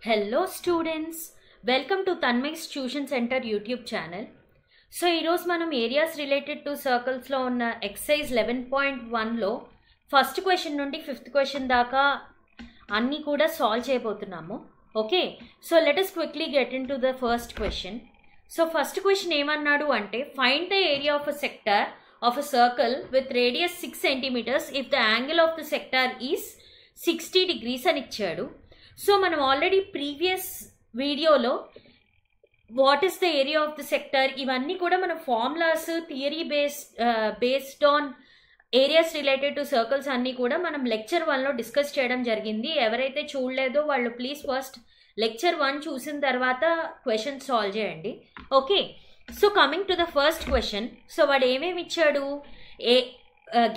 Hello students, welcome to Tanmay's Tuition Center YouTube channel. So ఈరోజు మనం areas related to సర్కిల్స్లో ఉన్న excise 11.1లో first question నుండి fifth question దాకా అన్నీ కూడా సాల్వ్ చేయబోతున్నాము. Okay, so let us quickly get in to the first question. So first question ఏమన్నాడు అంటే find the area of a sector of a circle with radius 6 centimeters if the angle of the sector is 60 degrees అని ఇచ్చాడు. So మనం already previous వీడియోలో what is the area of the sector ఇవన్నీ కూడా మన formulas theory based on areas related to circles అన్నీ కూడా మనం లెక్చర్ 1లో డిస్కస్ చేయడం జరిగింది. ఎవరైతే చూడలేదో వాళ్ళు ప్లీజ్ ఫస్ట్ లెక్చర్ 1 చూసిన తర్వాత క్వశ్చన్ సాల్వ్ చేయండి. Okay, so coming to the first question. So వాడు ఏమేమి ఇచ్చాడు?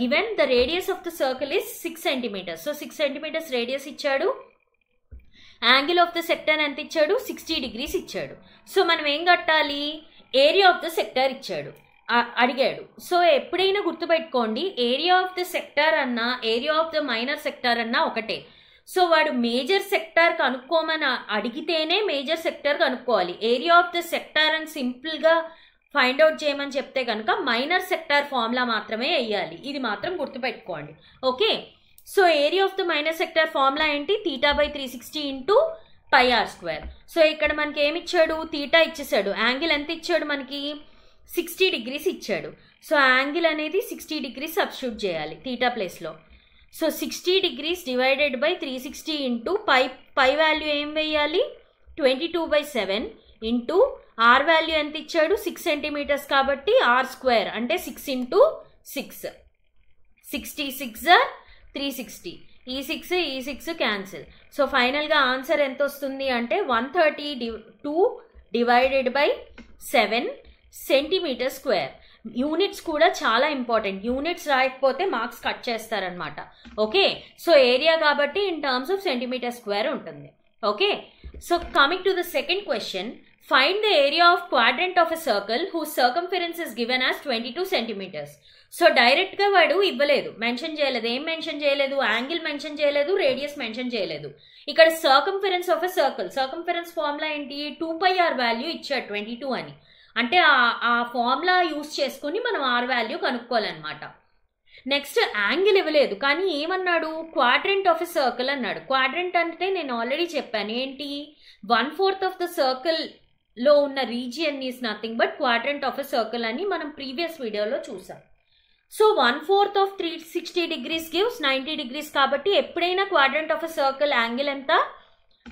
Given the radius of the circle is 6 centimeters. So 6 centimeters radius ఇచ్చాడు. యాంగిల్ ఆఫ్ ద సెక్టర్ ఎంత ఇచ్చాడు? 60 degrees ఇచ్చాడు. సో మనం ఏం కట్టాలి? ఏరియా ఆఫ్ ద సెక్టర్ ఇచ్చాడు, అడిగాడు. సో ఎప్పుడైనా గుర్తుపెట్టుకోండి, ఏరియా ఆఫ్ ద సెక్టర్ అన్నా area of the minor sector అన్నా ఒకటే. సో వాడు మేజర్ సెక్టర్ కనుక్కోమని అడిగితేనే మేజర్ సెక్టర్ కనుక్కోవాలి. ఏరియా ఆఫ్ ద సెక్టర్ అని సింపుల్గా ఫైండ్ అవుట్ చేయమని చెప్తే కనుక మైనర్ సెక్టర్ ఫార్ములా మాత్రమే వేయాలి. ఇది మాత్రం గుర్తుపెట్టుకోండి. Okay, so area of the minor sector formula ఏంటి? θ/360 ఇంటూ πr². సో ఇక్కడ మనకి ఏమి ఇచ్చాడు? తీటా ఇచ్చేసాడు. యాంగిల్ ఎంత ఇచ్చాడు మనకి? 60 degrees ఇచ్చాడు. సో యాంగిల్ అనేది 60 degrees సబ్స్టిట్యూట్ చేయాలి తీటా ప్లేస్లో. So 60 degrees divided by 360 into pi value ఏం వేయాలి? 22/7 ఇంటూ ఆర్ వాల్యూ ఎంత ఇచ్చాడు? 6 centimeters కాబట్టి r² అంటే 6 ఇంటూ 6, 66 360. ఈ 6 క్యాన్సిల్. సో ఫైనల్గా ఆన్సర్ ఎంత వస్తుంది అంటే 132 డివైడెడ్ బై 7 cm². యూనిట్స్ కూడా చాలా ఇంపార్టెంట్. యూనిట్స్ రాయకపోతే మార్క్స్ కట్ చేస్తారనమాట. ఓకే, సో ఏరియా కాబట్టి ఇన్ టర్మ్స్ ఆఫ్ cm² ఉంటుంది. Okay, so coming to the second question. Find the area of quadrant of a circle whose circumference is given as 22 centimeters. So డైరెక్ట్గా వాడు ఇవ్వలేదు, mention చేయలేదు. ఏం mention చేయలేదు? Angle mention చేయలేదు, radius mention చేయలేదు. ఇక్కడ circumference of a circle, circumference formula ఏంటి? 2πr వాల్యూ ఇచ్చాడు 22 అని. అంటే ఆ ఫార్ములా యూస్ చేసుకుని మనం ఆర్ వాల్యూ కనుక్కోవాలన్నమాట. నెక్స్ట్ యాంగిల్ ఇవ్వలేదు, కానీ ఏమన్నాడు? క్వాడ్రంట్ ఆఫ్ ఎ సర్కిల్ అన్నాడు. క్వాడ్రంట్ అంటే నేను ఆల్రెడీ చెప్పాను ఏంటి? 1/4 ఆఫ్ ద సర్కిల్లో ఉన్న region is nothing but quadrant of a circle అని మనం ప్రీవియస్ వీడియోలో చూసాం. So 1/4 of 360 degrees gives 90 degrees కాబట్టి ఎప్పుడైనా quadrant of a circle angle ఎంత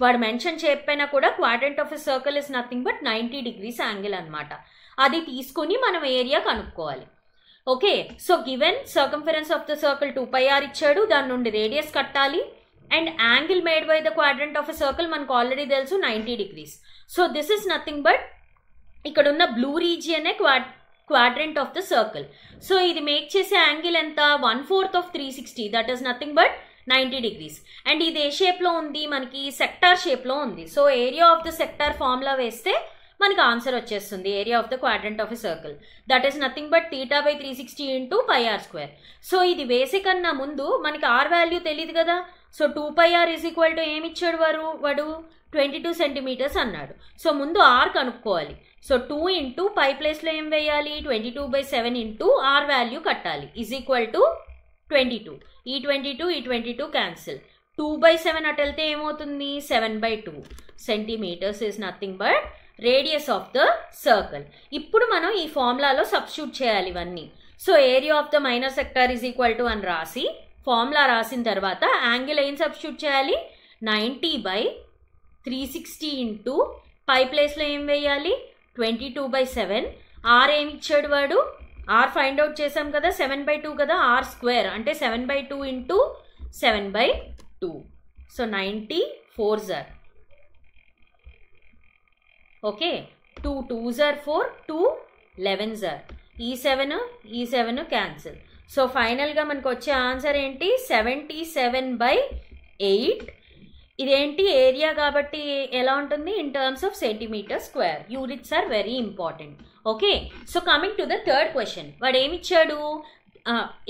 వాడు మెన్షన్ చెప్పైనా కూడా quadrant of a circle is nothing but 90 degrees angle అనమాట. అది తీసుకుని మనం ఏరియా కనుక్కోవాలి. Okay, so given circumference of the circle 2πr ఇచ్చాడు, దాని నుండి రేడియస్ కట్టాలి. And angle made by the quadrant of a circle మనకు ఆల్రెడీ తెలుసు 90 degrees. So this is nothing but ఇక్కడ ఉన్న బ్లూ రీజియనే quadrant of the circle. So ఇది మేక్ చేసే యాంగిల్ ఎంత? 1/4 of 360, that is nothing but 90 degrees. And ఇది ఏ షేప్లో ఉంది? మనకి సెక్టార్ షేప్లో ఉంది. So area of the sector formula వేస్తే మనకి ఆన్సర్ వచ్చేస్తుంది. Area of the quadrant of a circle that is nothing but θ/360 into πr². So ఇది వేసే కన్నా ముందు మనకి ఆర్ వాల్యూ తెలియదు కదా. So 2πr is equal to ఏమి ఇచ్చాడు వాడు? 22 centimeters అన్నాడు. సో ముందు ఆర్ కనుక్కోవాలి. సో 2 ఇంటూ పై ప్లేస్లో ఏం వేయాలి? 22/7 ఇంటూ ఆర్ వాల్యూ కట్టాలి ఈజ్ ఈక్వల్ టు 22. ఈ 22 క్యాన్సిల్. 2/7 అటు వెళ్తే ఏమవుతుంది? 7/2 centimeters is nothing but radius of the circle. ఇప్పుడు మనం ఈ ఫార్ములాలో సబ్స్టిట్యూట్ చేయాలి ఇవన్నీ. So area of the minor sector is equal to అని రాసి ఫార్ములా రాసిన తర్వాత యాంగిల్ ఏం సబ్స్టిట్యూట్ చేయాలి? 90/360 ఇంటూ పై ప్లేస్లో ఏం వేయాలి? 22/7. ఆర్ ఏమి ఇచ్చాడు వాడు? ఆర్ ఫైండ్ అవుట్ చేసాం కదా, 7/2 కదా, r² అంటే 7/2 into 7/2. So 90 4s are. Okay, 2 2s are 4, 2 11s are. ఈ 7 క్యాన్సిల్. సో ఫైనల్గా మనకు వచ్చే ఆన్సర్ ఏంటి? 77/8. ఇదేంటి? ఏరియా కాబట్టి ఎలా ఉంటుంది? In terms of cm². Units are very important. Okay, so coming to the third question. వాడు ఏమిచ్చాడు?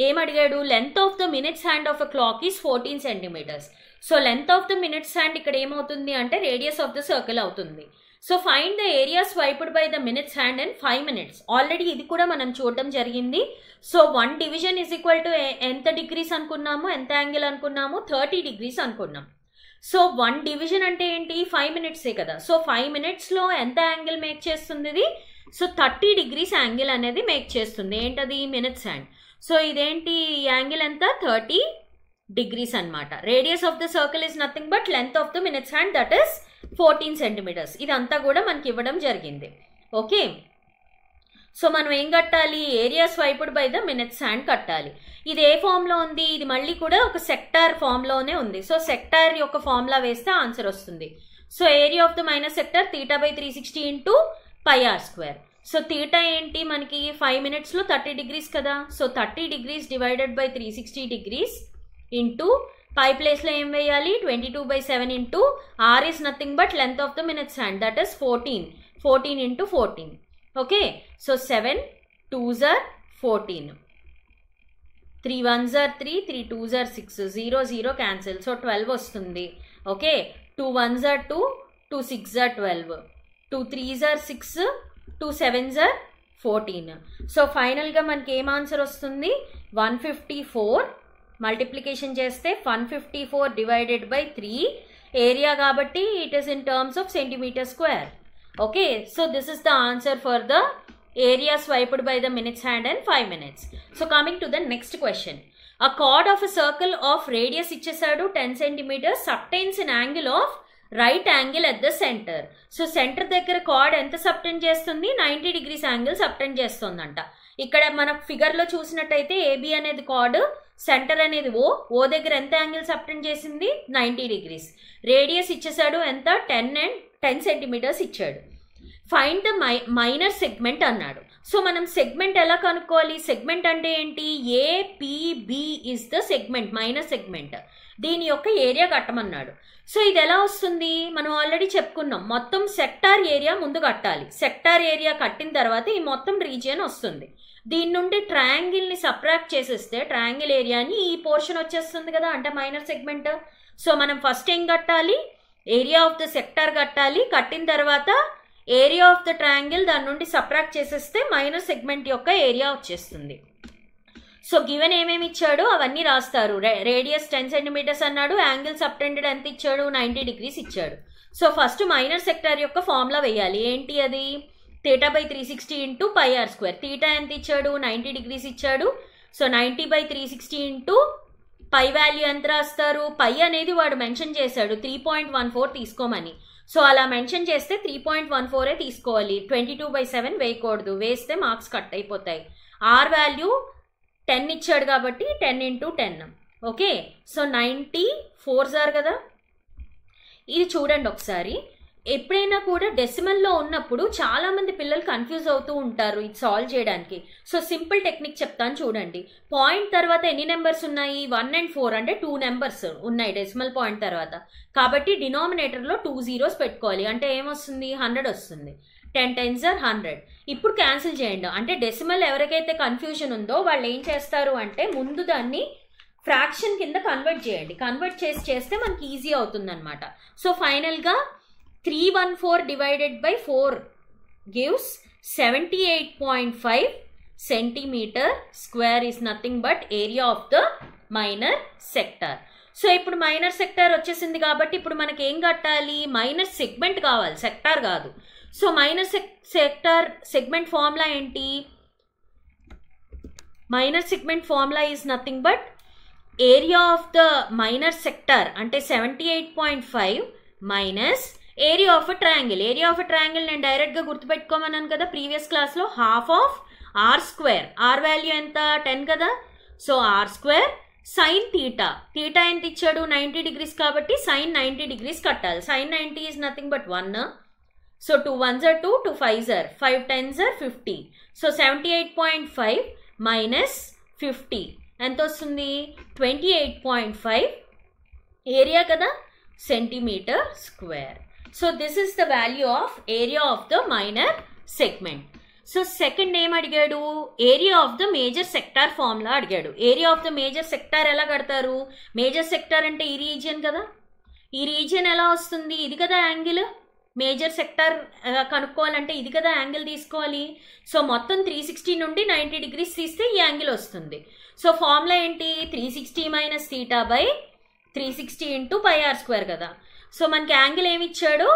ఏమడిగాడు? Length of the minutes hand of a clock is 14 centimeters. So length of the minutes hand ఇక్కడ ఏమవుతుంది అంటే radius of the circle అవుతుంది. So find the area swiped by the minutes hand in 5 minutes. Already ఇది కూడా మనం చూడడం జరిగింది. So 1 division is equal to ఎంత డిగ్రీస్ అనుకున్నాము, ఎంత యాంగిల్ అనుకున్నాము, 30 degrees అనుకున్నాం. సో 1 division అంటే ఏంటి, 5 minutes కదా. సో 5 minutesలో ఎంత యాంగిల్ మేక్ చేస్తుంది ఇది, సో 30 degrees యాంగిల్ అనేది మేక్ చేస్తుంది. ఏంటది, మినిట్స్ హ్యాండ్. సో ఇదేంటి యాంగిల్ ఎంత, 30 degrees అనమాట. Radius of the circle is nothing but length of the minutes hand, that is 14 centimeters. ఇదంతా కూడా మనకి ఇవ్వడం జరిగింది. ఓకే, సో మనం ఏం కట్టాలి, area swiped by the minutes hand కట్టాలి. ఇది ఏ ఫామ్లో ఉంది, ఇది మళ్ళీ కూడా ఒక సెక్టార్ ఫామ్లోనే ఉంది. సో సెక్టార్ యొక్క ఫార్ములా వేస్తే ఆన్సర్ వస్తుంది. So area of the minor sector θ/360 into πr². So θ ఏంటి మనకి 5 minutesలో 30 degrees కదా. So 30 degrees divided by 360 degrees into pi ప్లేస్లో ఏం వేయాలి, 22/7 into r is nothing but length of the minutes hand, that is 14 into 14. Okay, so 7 2s are 14, 3 1s are 3, 3 2s are 6, 0 0 cancel. So 12 వస్తుంది. Okay, 2 1s are 2, 2 6s are 12, 2 3s are 6, 2 7s are 14. So ఫైనల్గా మనకి ఏం answer వస్తుంది, 154. Multiplication చేస్తే 154 divided by 3, area కాబట్టి it is in terms of centimetre square. Okay, so this is the answer for the area swiped by the minutes hand and 5 minutes. So coming to the next question. A chord of a circle of radius ఇచ్చేసాడు 10 centimeters, subtends in angle of right angle at the centre. So centre దగ్గర card ఎంత subtend చేస్తుంది, 90 degrees angle subtend చేస్తుందంట. ఇక్కడ మన ఫిగర్లో చూసినట్టయితే AB అనేది card, centre అనేది ఓ దగ్గర ఎంత యాంగిల్ సబ్టెండ్ చేసింది, 90 degrees. రేడియస్ ఇచ్చేసాడు ఎంత, 10 centimeters ఇచ్చాడు. ఫైండ్ ద మైనర్ సెగ్మెంట్ అన్నాడు. సో మనం సెగ్మెంట్ ఎలా కనుక్కోవాలి, సెగ్మెంట్ అంటే ఏంటి, APB is the segment, minor segment. దీని యొక్క ఏరియా కట్టమన్నాడు. సో ఇది ఎలా వస్తుంది, మనం ఆల్రెడీ చెప్పుకున్నాం, మొత్తం సెక్టార్ ఏరియా ముందు కట్టాలి. సెక్టార్ ఏరియా కట్టిన తర్వాత ఈ మొత్తం రీజియన్ వస్తుంది. దీని నుండి ట్రయాంగిల్ని సబ్ట్రాక్ట్ చేసేస్తే ట్రయాంగిల్ ఏరియాని ఈ పోర్షన్ వచ్చేస్తుంది కదా, అంటే మైనర్ సెగ్మెంట్. సో మనం ఫస్ట్ ఏం కట్టాలి, ఏరియా ఆఫ్ ద సెక్టార్ కట్టాలి. కట్టిన తర్వాత ఏరియా ఆఫ్ ద ట్రయాంగిల్ దాని నుండి సబ్ట్రాక్ట్ చేసేస్తే మైనర్ సెగ్మెంట్ యొక్క ఏరియా వచ్చేస్తుంది. సో గివెన్ ఏమేమి ఇచ్చాడో అవన్నీ రాస్తారు. రేడియస్ 10 centimeters అన్నాడు, యాంగిల్ సబ్టెండెడ్ ఎంత ఇచ్చాడు, 90 degrees ఇచ్చాడు. సో ఫస్ట్ మైనర్ సెక్టార్ యొక్క ఫార్ములా వేయాలి. ఏంటి అది, θ/360 ఇంటూ πr². θ ఎంత ఇచ్చాడు, 90 degrees ఇచ్చాడు. సో 90/360 ఇంటూ పై వాల్యూ ఎంత రాస్తారు, పై అనేది వాడు మెన్షన్ చేశాడు 3.14 తీసుకోమని. సో అలా మెన్షన్ చేస్తే 3.14 తీసుకోవాలి, 22/7 వేయకూడదు, వేస్తే మార్క్స్ కట్ అయిపోతాయి. ఆర్ వాల్యూ 10 ఇచ్చాడు కాబట్టి 10 into 10. Okay, so 90 4s are కదా. ఇది చూడండి ఒకసారి, ఎప్పుడైనా కూడా డెసిమల్లో ఉన్నప్పుడు చాలామంది పిల్లలు కన్ఫ్యూజ్ అవుతూ ఉంటారు ఇది సాల్వ్ చేయడానికి. సో సింపుల్ టెక్నిక్ చెప్తాను చూడండి. పాయింట్ తర్వాత ఎన్ని నెంబర్స్ ఉన్నాయి, 1 and 4 అంటే 2 numbers ఉన్నాయి డెసిమల్ పాయింట్ తర్వాత. కాబట్టి డినామినేటర్లో 2 zeros పెట్టుకోవాలి. అంటే ఏమొస్తుంది, 100 వస్తుంది. 10 10s are 100. ఇప్పుడు క్యాన్సిల్ చేయండి. అంటే డెసిమల్ ఎవరికైతే కన్ఫ్యూజన్ ఉందో వాళ్ళు ఏం చేస్తారు అంటే ముందు దాన్ని ఫ్రాక్షన్ కింద కన్వర్ట్ చేయండి. కన్వర్ట్ చేస్తే మనకి ఈజీ అవుతుంది అనమాట. సో ఫైనల్గా 314 divided by 4 gives 78.5 centimeter square is nothing but area of the minor sector. So ఇప్పుడు మైనర్ సెక్టార్ వచ్చేసింది కాబట్టి ఇప్పుడు మనకి ఏం కట్టాలి, మైనర్ సెగ్మెంట్ కావాలి, సెక్టార్ కాదు. So minor sector segment formula ఏంటి, minor segment formula is nothing but area of the minor sector అంటే 78.5 minus area of a triangle. Area of a triangle నేను డైరెక్ట్గా గుర్తుపెట్టుకోమన్నాను కదా ప్రీవియస్ క్లాస్లో, ½ ఆర్ వాల్యూ ఎంత 10 కదా. సో r² సైన్ θ ఎంత ఇచ్చాడు, 90 degrees కాబట్టి సైన్ 90 degrees కట్టాలి. Sine 90 is nothing but 1. So 2 1s are 2, 2 5s are 5 10s are 50. So 78.5 minus 50 ఎంత వస్తుంది, 28.5 ఏరియా కదా, centimetre square. So this is the value of area of the minor segment. So second ఏం అడిగాడు, area of the major sector formula అడిగాడు. Area of the major sector ఎలా కడతారు, major sector అంటే ఈ రీజియన్ కదా, ఈ రీజియన్ ఎలా వస్తుంది? ఇది కదా యాంగిల్. మేజర్ సెక్టర్ కనుక్కోవాలంటే ఇది కదా యాంగిల్ తీసుకోవాలి. సో మొత్తం 360 నుండి 90 degrees తీస్తే ఈ యాంగిల్ వస్తుంది. సో ఫార్ములా ఏంటి? 360 minus θ by 360 into pi r square కదా. సో మనకి యాంగిల్ ఏమి ఇచ్చాడో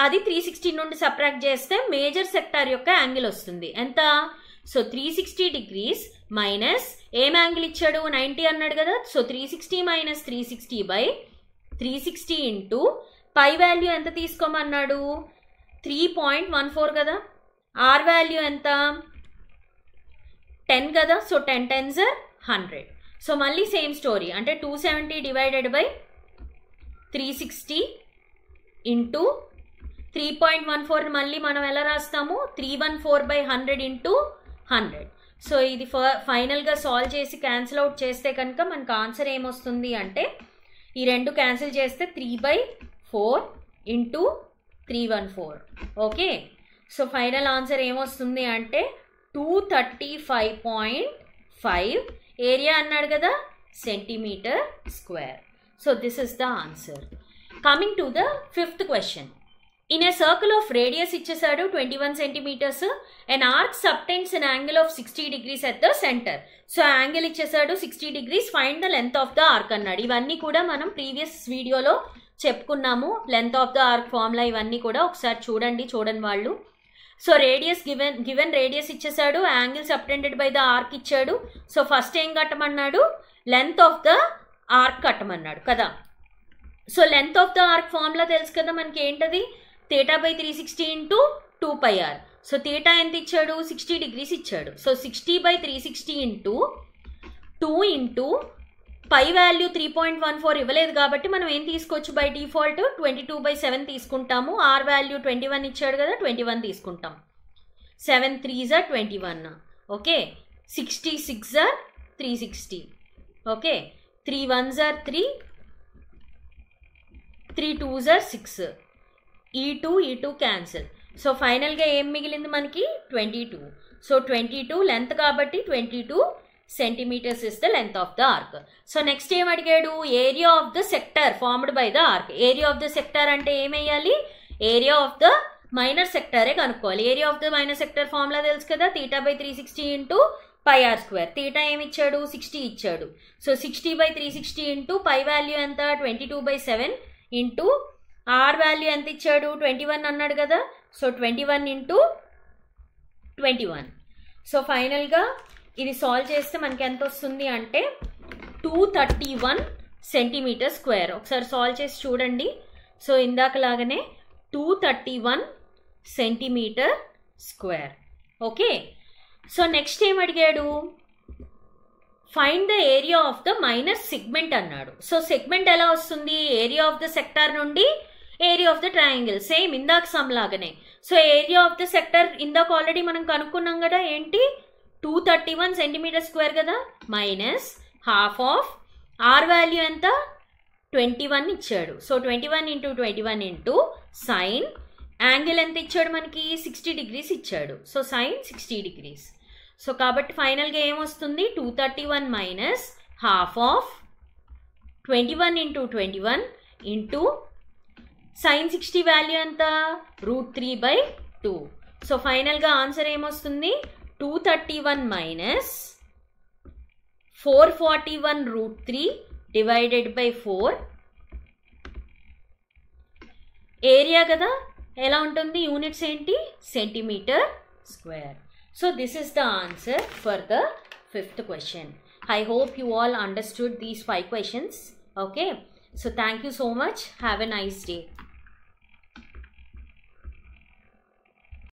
అది 360 నుండి సబ్ట్రాక్ట్ చేస్తే మేజర్ సెక్టార్ యొక్క యాంగిల్ వస్తుంది. ఎంత? సో 360 degrees మైనస్ ఏం యాంగిల్ ఇచ్చాడు? 90 అన్నాడు కదా. So 360 minus 360 by 360 into pi value ఎంత తీసుకోమన్నాడు? 3.14 కదా. ఆర్ వాల్యూ ఎంత? 10 కదా. So 10 10s are 100. సో మళ్ళీ సేమ్ స్టోరీ, అంటే 270 డివైడెడ్ బై 360 ఇంటూ 3.14 మళ్ళీ మనం ఎలా రాస్తాము? 314/100 ఇంటూ 100. సో ఇది ఫైనల్గా సాల్వ్ చేసి క్యాన్సిల్ అవుట్ చేస్తే కనుక మనకు ఆన్సర్ ఏమొస్తుంది అంటే, ఈ రెండు క్యాన్సిల్ చేస్తే 3/4 into 314. Okay, so final answer ఏమొస్తుంది అంటే 235.5. ఏరియా అన్నాడు కదా, centimetre square. So this is the answer. Coming to the fifth question. In a circle of radius ఇచ్చేసాడు 21 centimeters, an arc subtends an angle of 60 degrees at the center. So angle ఇచ్చేసాడు 60 degrees, find the length of the arc అన్నాడు. ఇవన్నీ కూడా మనం previous వీడియోలో చెప్పుకున్నాము. Length of the arc formula ఇవన్నీ కూడా ఒకసారి చూడని వాళ్ళు. సో రేడియస్ గివెన్ రేడియస్ ఇచ్చేసాడు, angle subtended by the arc ఇచ్చాడు. సో ఫస్ట్ ఏం కట్టమన్నాడు? లెంత్ ఆఫ్ ద ఆర్క్ కట్టమన్నాడు కదా. So length of the arc formula తెలుసు కదా మనకి, ఏంటది? θ/360 ఇంటూ 2πr. సో θ ఎంత ఇచ్చాడు? 60 degrees ఇచ్చాడు. So 60/360 into 2 into pi value 3.14 ఇవ్వలేదు కాబట్టి మనం ఏం తీసుకోవచ్చు? బై డిఫాల్ట్ 22/7 తీసుకుంటాము. ఆర్ వాల్యూ 21 ఇచ్చాడు కదా, 21 తీసుకుంటాం. 7 3s are 21. Okay, 66 are 360. Okay, 3 1s are 3, 3 2s are 6. ఈ 2 క్యాన్సిల్. సో ఫైనల్గా ఏం మిగిలింది మనకి? 22. సో 22 లెంత్ కాబట్టి 22 centimeters is the length of the arc. So next ఏం అడిగాడు? Area of the sector formed by the arc. Area of the sector అంటే ఏమేయాలి? ఏరియా ఆఫ్ ద మైనర్ సెక్టరే కనుక్కోవాలి. Area of the minor sector formula తెలుసు కదా, θ/360 into pi r square. θ ఏమి ఇచ్చాడు? 60 ఇచ్చాడు. సో 60/360 ఇంటూ పై వాల్యూ ఎంత? 22/7 ఇంటూ ఆర్ వాల్యూ ఎంత ఇచ్చాడు? 21 అన్నాడు కదా. So 21 into 21. సో ఫైనల్గా ఇది సాల్వ్ చేస్తే మనకి ఎంత వస్తుంది అంటే 231 centimeter square. ఒకసారి సాల్వ్ చేసి చూడండి. సో ఇందాకలాగానే 231 centimeter square. Okay, so next ఏం అడిగాడు? Find the area of the minor segment అన్నాడు. సో సెగ్మెంట్ ఎలా వస్తుంది? ఏరియా ఆఫ్ ద సెక్టార్ నుండి area of the triangle, same ఇందాక సమ్ లాగానే. So area of the sector ఇందాక ఆల్రెడీ మనం కనుక్కున్నాం కదా, ఏంటి? 231 centimeter square కదా, minus half of r value ఎంత? 21 ఇచ్చాడు. So 21 into 21 into sine angle ఎంత ఇచ్చాడు మనకి? 60 degrees ఇచ్చాడు. So sign 60 degrees. సో కాబట్టి ఫైనల్గా ఏమొస్తుంది? 231 minus half of 21 into 21 into sign 60 value ఎంత? √3/2. సో ఫైనల్గా ఆన్సర్ ఏమొస్తుంది? 231 మైనస్ 441 √3 డివైడెడ్ బై 4. ఏరియా కదా, ఎలా ఉంటుంది? యూనిట్స్ ఏంటి? Centimetre square. So this is the answer for the fifth question. I hope you all understood these 5 questions. Okay, so thank you so much. Have a nice day.